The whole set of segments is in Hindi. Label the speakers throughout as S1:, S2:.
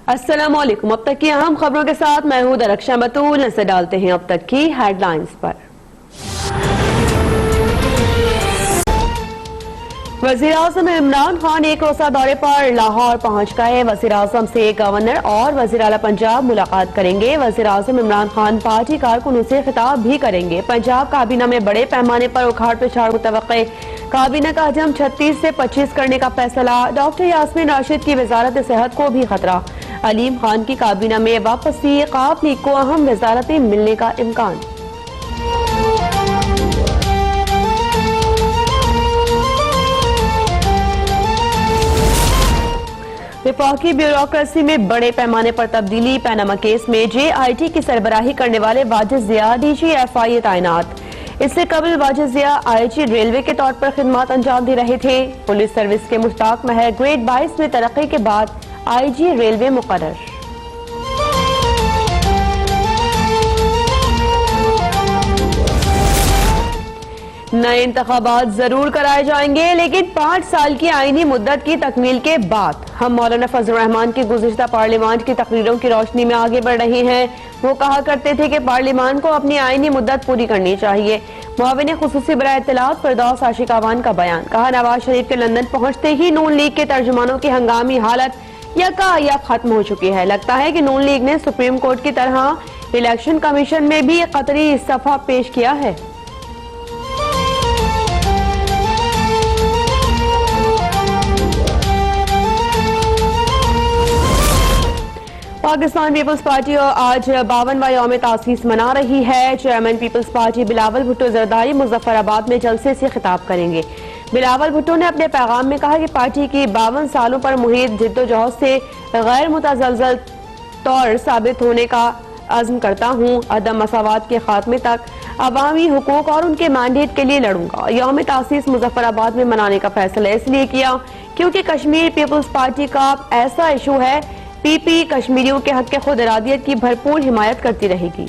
S1: अस्सलामुअलैकुम। अब तक की अहम खबरों के साथ मैं हूं दरख्शां बतूल। नजर डालते हैं अब तक की हेडलाइंस पर। वज़ीर-ए-आज़म इमरान खान एक रोज़ा दौरे पर लाहौर पहुंच गए। वज़ीर-ए-आज़म से गवर्नर और वज़ीर आला पंजाब मुलाकात करेंगे। वज़ीर-ए-आज़म इमरान खान पार्टी कारकुनों से खिताब भी करेंगे। पंजाब काबीना में बड़े पैमाने पर उखाड़ पिछाड़ मुतवक्के। काबीना का हजम 36 से 25 करने का फैसला। डॉक्टर यास्मीन राशिद की वजारत सेहत को भी खतरा। अलीम खान की काबीना में वापसी। क़ाब लीग को अहम वजारतें मिलने का इम्कान। विफाकी ब्यूरोक्रेसी में बड़े पैमाने पर तब्दीली। पैनामा केस में JIT की सरबराही करने वाले वाजिद जिया DG FIA तैनात। इससे कबल वाजिद जिया IG रेलवे के तौर पर खिदमत अंजाम दे रहे थे। पुलिस सर्विस के मुश्ताक महर ग्रेड 22 में तरक्की के बाद IG रेलवे मुकर्रर। नए इंतखाबात जरूर कराए जाएंगे, लेकिन 5 साल की आईनी मुद्दत की तकमील के बाद। हम मौलाना फजल रहमान की गुज़िश्ता पार्लियामेंट की तकरीरों की रोशनी में आगे बढ़ रहे हैं। वो कहा करते थे कि पार्लियामेंट को अपनी आईनी मुद्दत पूरी करनी चाहिए। मुआविन खुसूसी बराए इत्तलात फिरदौस आशिक अवान का बयान। कहा, नवाज शरीफ के लंदन पहुंचते ही नून लीग के तर्जुमानों की हंगामी हालत यका खत्म हो चुकी है। लगता है कि नून लीग ने सुप्रीम कोर्ट की तरह इलेक्शन कमीशन में भी कतरी इस्तीफा पेश किया है। पाकिस्तान पीपल्स पार्टी आज 52वां यौम तासीस मना रही है। Chairman peoples party Bilawal Bhutto Zardari Muzaffarabad में जलसे से खिताब करेंगे। बिलावल भुट्टो ने अपने पैगाम में कहा कि पार्टी की 52 सालों पर मुहित जिद्दोजहद से गैर मुतज़लज़ल तौर साबित होने का अज़्म करता हूँ। अदम मसावात के खात्मे तक अवामी हुकूक और उनके मैंडेट के लिए लड़ूंगा। यौम तासीस मुजफ्फराबाद में मनाने का फैसला इसलिए किया क्योंकि कश्मीर पीपल्स पार्टी का ऐसा इशू है। PP कश्मीरियों के हक खुद इरादियत की भरपूर हिमायत करती रहेगी।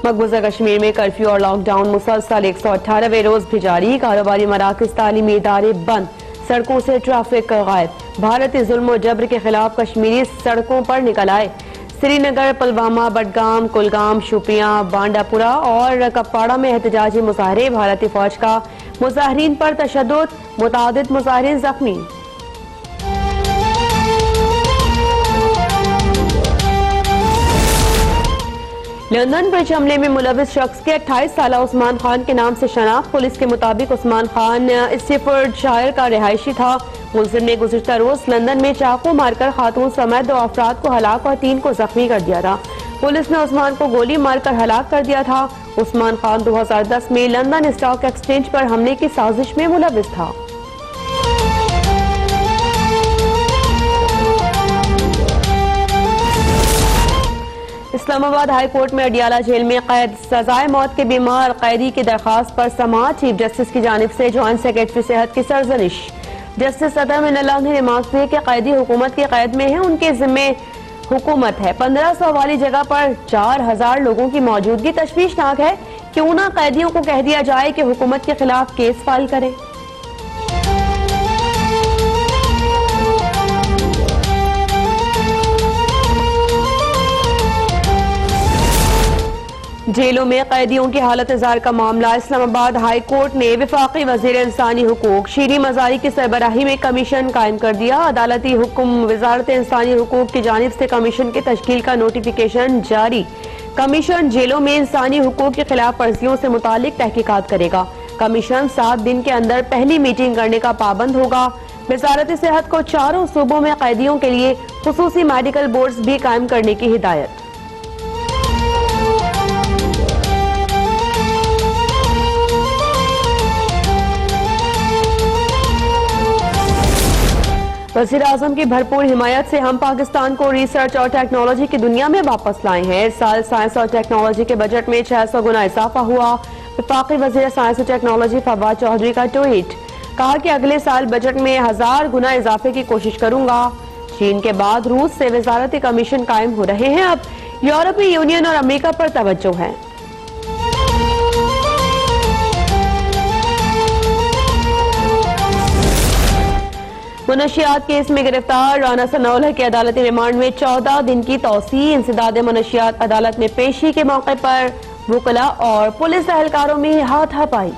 S1: मकबूजा कश्मीर में कर्फ्यू और लॉकडाउन मुसलसल 118वें रोज भी जारी। कारोबारी मराकज तालीमी इदारे बंद। सड़कों से ट्रैफिक गायब। भारतीय जुल्म और जबर के खिलाफ कश्मीरी सड़कों पर निकल आए। श्रीनगर, पुलवामा, बडगाम, कुलगाम, शोपियां, बांडापुरा और कपवाड़ा में एहतजाजी मुजाहरे। भारतीय फौज का मुजाहरीन पर तशद्दुद। मुतादिद मुजाहरीन जख्मी। लंदन ब्रिज हमले में मुलविस शख्स के 28 साला उस्मान खान के नाम से शनाख्त। पुलिस के मुताबिक उस्मान खान स्टिफर्डशायर का रिहायशी था। मुलजिम ने गुज़िश्ता रोज लंदन में चाकू मारकर खातून समेत 2 अफराद को हलाक और 3 को जख्मी कर दिया था। पुलिस ने उस्मान को गोली मारकर हलाक कर दिया था। उस्मान खान 2010 में लंदन स्टॉक एक्सचेंज पर हमले की साजिश में मुलविस था। इस्लामाबाद हाई कोर्ट में अडियाला जेल में कैद सजाए मौत के बीमार कैदी की दरखास्त पर समाअत। चीफ जस्टिस की जानिब से जॉइंट सेक्रेटरी सेहत की सरजनिश। जस्टिस सदर मिनल्लाह ने रिमार्क दिए कि कैदी हुकूमत की कैद में है, उनके जिम्मे हुकूमत है। 1500 वाली जगह पर 4000 लोगों की मौजूदगी तशवीशनाक है। क्यों ना कैदियों को कह दिया जाए कि हुकूमत के खिलाफ केस फाइल करें। जेलों में कैदियों की हालत इज़ार का मामला। इस्लामाबाद हाई कोर्ट ने विफाकी वज़ीर इंसानी हुकूक शीरी मज़ारी की सरबराही में कमीशन कायम कर दिया। अदालती हुक्म वज़ारत इंसानी हुकूक की जानिब से कमीशन की तश्कील का नोटिफिकेशन जारी। कमीशन जेलों में इंसानी हुकूक की खिलाफ वर्जियों से मुतालिक तहकीकात करेगा। कमीशन 7 दिन के अंदर पहली मीटिंग करने का पाबंद होगा। वज़ारत सेहत को चारों सूबों में कैदियों के लिए खुसूसी मेडिकल बोर्ड्स भी कायम करने की हिदायत। वज़ीर-ए-आज़म की भरपूर हिमायत से हम पाकिस्तान को रिसर्च और टेक्नोलॉजी की दुनिया में वापस लाए हैं। इस साल साइंस और टेक्नोलॉजी के बजट में 600 गुना इजाफा हुआ। वफाकी वज़ीर साइंस और टेक्नोलॉजी फवाद चौधरी का ट्वीट। कहा कि अगले साल बजट में 1000 गुना इजाफे की कोशिश करूंगा। चीन के बाद रूस से वजारती कमीशन कायम हो रहे हैं। अब यूरोपीय यूनियन और अमेरिका पर तवज्जो है। मनशियात केस में गिरफ्तार राना सनाउल्लाह की अदालती रिमांड में 14 दिन की तौसी। इंसदाद मनशियात अदालत में पेशी के मौके पर वकला और पुलिस एहलकारों में हाथापाई।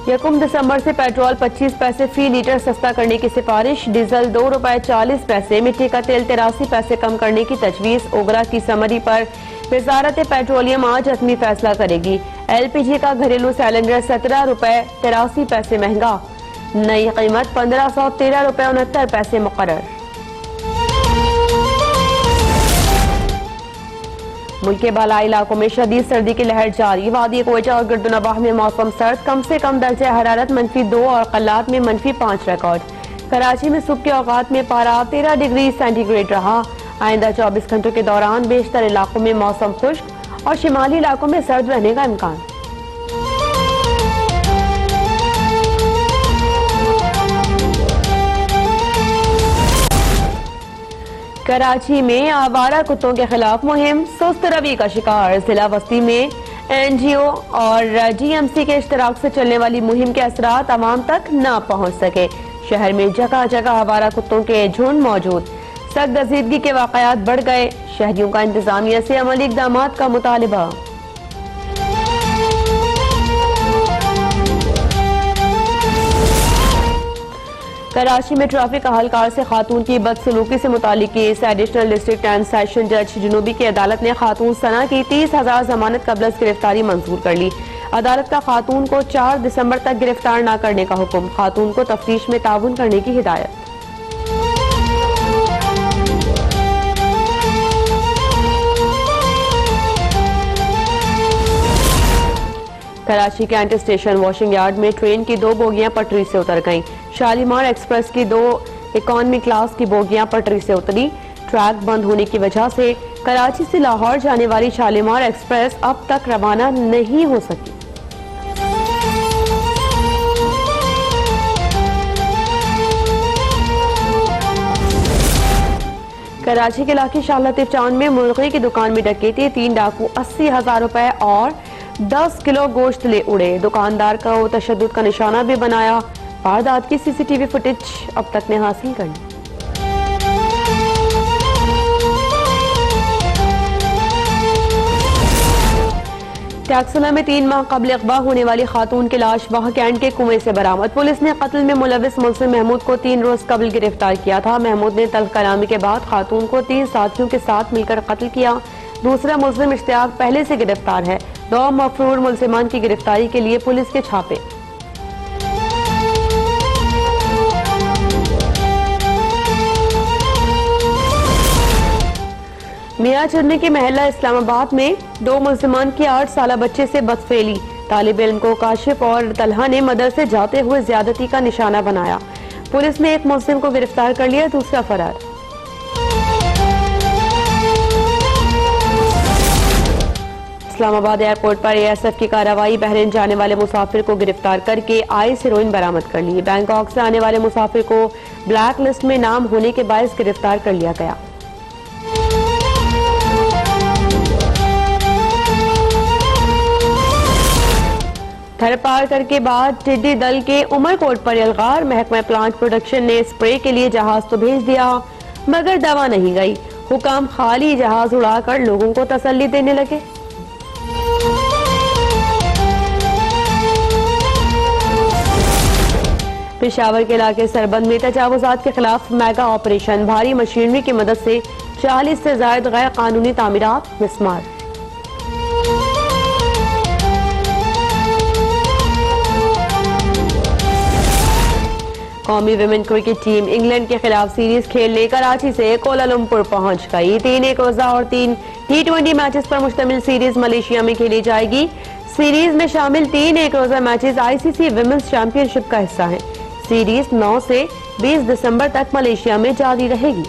S1: यकम दिसंबर से पेट्रोल 25 पैसे फी लीटर सस्ता करने की सिफारिश। डीजल ₹2.40, मिट्टी का तेल 83 पैसे कम करने की तजवीज। ओगरा की समरी पर वजारत पेट्रोलियम आज हतमी फैसला करेगी। LPG का घरेलू सिलेंडर ₹17.83 महंगा। नई कीमत ₹1513.69 मुकर्रर। मुल्क के बालाई इलाकों में शदीद सर्दी की लहर जारी। वादी कोयटा और गिरदुनवाह में मौसम सर्द। कम से कम दर्जा हरारत -2 और कल्लात में -5 रिकॉर्ड। कराची में सुबह के औकात में पारा 13 डिग्री सेंटीग्रेड रहा। आइंदा 24 घंटों के दौरान बेशतर इलाकों में मौसम खुश्क और शिमाली इलाकों में सर्द रहने का इम्कान। कराची में आवारा कुत्तों के खिलाफ मुहिम। सुस्त रवि का शिकार। जिला बस्ती में NGO और GMC के इश्तराक से चलने वाली मुहिम के असरात आवाम तक न पहुंच सके। शहर में जगह जगह आवारा कुत्तों के झुंड मौजूद। सख्त गजीदगी के वाकयात बढ़ गए। शहरियों का इंतजामिया से अमली इक़दामात का मुतालिबा। कराची में ट्रैफिक अहलकार से खातून की बदसलूकी से मुतालिक case. Additional district and session जज जुनूबी की अदालत ने खातून सना की 30,000 जमानत कबल गिरफ्तारी मंजूर कर ली। अदालत का खातून को 4 दिसंबर तक गिरफ्तार न करने का हुक्म। खातून को तफ्तीश में ताउन करने की हिदायत। Karachi cantt station washing yard में ट्रेन की 2 बोगियां पटरी से उतर गईं। शालीमार एक्सप्रेस की 2 इकॉनमी क्लास की बोगियां पटरी से उतरी। ट्रैक बंद होने की वजह से कराची से लाहौर जाने वाली शालीमार एक्सप्रेस अब तक रवाना नहीं हो सकी। कराची के इलाके शालत चांद में मुर्गी की दुकान में डकैती। 3 डाकू 80,000 रुपए और 10 किलो गोश्त ले उड़े। दुकानदार को तशद्दुद का निशाना भी बनाया। वारदात की CCTV फुटेज अब तक ने हासिल कर ली। टैक्सला में 3 माह कबल अगवा होने वाली खातून की लाश वह कैंट के कुएं से बरामद। पुलिस ने कत्ल में मुलविस मुल्जिम महमूद को 3 रोज कबल गिरफ्तार किया था। महमूद ने तल्ख कलामी के बाद खातून को 3 साथियों के साथ मिलकर कत्ल किया। दूसरा मुल्जिम इश्तियाक पहले से गिरफ्तार है। 2 मफरूर मुल्जिमान की गिरफ्तारी के लिए पुलिस के छापे। मियां चन्नी के महल्ला इस्लामाबाद में 2 मुल्जिमान की 8 साला बच्चे से बदफेली। तालिब इल्म को काशिफ और तलहा ने मदरसे जाते हुए ज्यादती का निशाना बनाया। पुलिस ने एक मुल्जिम को गिरफ्तार कर लिया, दूसरा फरार। इस्लामाबाद एयरपोर्ट पर ASF की कार्रवाई। बहरीन जाने वाले मुसाफिर को गिरफ्तार करके आइस हेरोइन बरामद कर ली। बैंकॉक से आने वाले मुसाफिर को ब्लैक लिस्ट में नाम होने के बायस गिरफ्तार कर लिया गया। थर पार करके बाद टिड्डी दल के उमरकोट पर यलगार। महकमा प्लांट प्रोडक्शन ने स्प्रे के लिए जहाज तो भेज दिया मगर दवा नहीं गई। हुकाम खाली जहाज उड़ाकर लोगों को तसल्ली देने लगे। पेशावर के इलाके सरबंद में तजावुजात के खिलाफ मेगा ऑपरेशन। भारी मशीनरी की मदद से 40 से ज्यादा गैर कानूनी तामीरात मिसमार। कौमी विमेन क्रिकेट टीम इंग्लैंड के खिलाफ सीरीज खेलने कराची से कोलालमपुर पहुंच गई। 3 एक रोजा और 3 T20 मैचेस पर मुश्तमिल सीरीज मलेशिया में खेली जाएगी। सीरीज में शामिल 3 एक रोजा मैचेस ICC विमेन्स चैंपियनशिप का हिस्सा हैं। सीरीज 9 से 20 दिसंबर तक मलेशिया में जारी रहेगी।